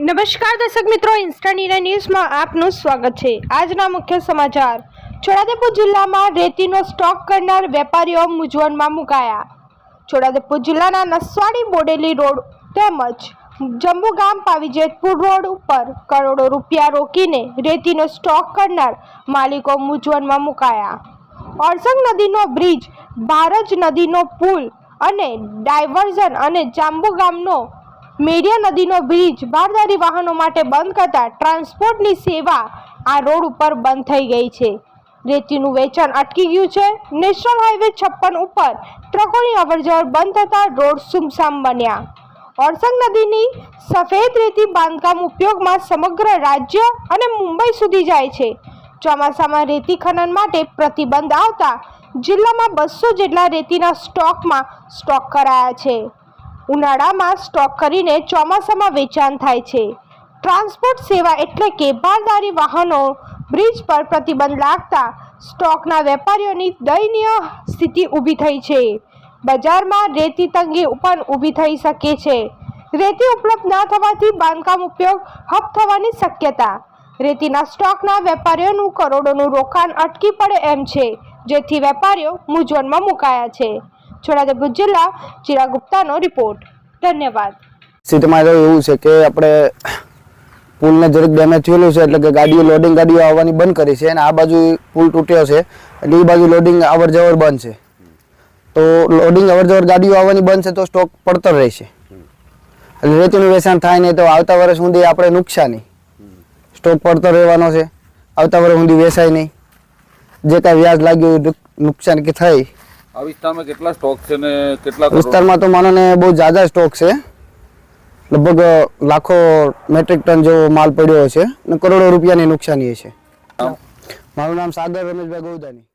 નમસ્કાર દર્શક મિત્રો, ઇન્સ્ટન્ટ ઇન્ડિયા ન્યૂઝમાં આપનું સ્વાગત છે। આજના મુખ્ય સમાચાર। છોટાઉદેપુર જિલ્લામાં રેતીનો સ્ટોક કરનાર વેપારીઓ મૂંઝવણમાં મુકાયા। છોટાઉદેપુર જિલ્લાના નસવાડી બોડેલી રોડ તેમજ જંબુગામ પાવીજેતપુર રોડ ઉપર કરોડો રૂપિયા રોકીને રેતીનો સ્ટોક કરનાર માલિકો મૂંઝવણમાં મુકાયા। ઓરસંગ નદીનો બ્રિજ, ભારજ નદીનો પુલ અને ડાયવર્ઝન અને જાંબુગામનો મેરિયા નદીનો બ્રિજ બારદારી વાહનો માટે બંધ કરતા ટ્રાન્સપોર્ટની સેવા આ રોડ ઉપર બંધ થઈ ગઈ છે। રેતીનું વેચાણ અટકી ગયું છે। નેશનલ હાઈવે 56 ઉપર ટ્રકોની અવરજવર બંધ થતા રોડ સુમસામ બન્યા। ઓરસંગ નદીની સફેદ રેતી બાંધકામ ઉપયોગમાં સમગ્ર રાજ્ય અને મુંબઈ સુધી જાય છે। ચોમાસામાં રેતી ખનન માટે પ્રતિબંધ આવતા જિલ્લામાં 200 જેટલા રેતીના સ્ટોક કરાયા છે। ઉનાળામાં સ્ટોક કરીને ચોમાસામાં વેચાણ થાય છે। ટ્રાન્સપોર્ટ સેવા એટલે કે બારદારી વાહનો બ્રિજ પર પ્રતિબંધ લાગતા સ્ટોકના વેપારીઓની દયનીય સ્થિતિ ઊભી થઈ છે। બજારમાં રેતી તંગી પણ ઊભી થઈ શકે છે। રેતી ઉપલબ્ધ ના થવાથી બાંધકામ ઉપયોગ ઠપ થવાની શક્યતા। રેતીના સ્ટોકના વેપારીઓનું કરોડોનું રોકાણ અટકી પડે એમ છે, જેથી વેપારીઓ મૂંઝવણમાં મુકાયા છે। છોટાઉદેપુર જિલ્લા ચિરાગ ગુપ્તાનો રિપોર્ટ। ધન્યવાદ। સિટીમાં એવું છે કે આપણે પુલને જરીક ડેમેજ થયેલું છે, એટલે કે લોડિંગ ગાડીઓ આવવાની બંધ કરી છે અને આ બાજુ પુલ તૂટ્યો છે એટલે એ બાજુ લોડિંગ અવર જવર બંધ છે। તો લોડિંગ અવર જવર ગાડીઓ આવવાની બંધ છે તો સ્ટોક પડતર રહેશે, એટલે રેતીનું વેચાણ થાય નહીં તો આવતા વર્ષ સુધી આપણે નુકસાની। સ્ટોક પડતર રહેવાનો છે, આવતા વર્ષ સુધી વેચાય નહીં, જે કાંઈ વ્યાજ લાગ્યું નુકસાન કે થાય। આ વિસ્તારમાં કેટલા સ્ટોક છે ને કેટલા વિસ્તારમાં તો માનો ને બહુ જ્યાદા સ્ટોક છે, લગભગ લાખો મેટ્રિક ટન જેવો માલ પડ્યો છે ને કરોડો રૂપિયાની નુકસાની છે। મારું નામ સાગર રમેશભાઈ ગોવદાની।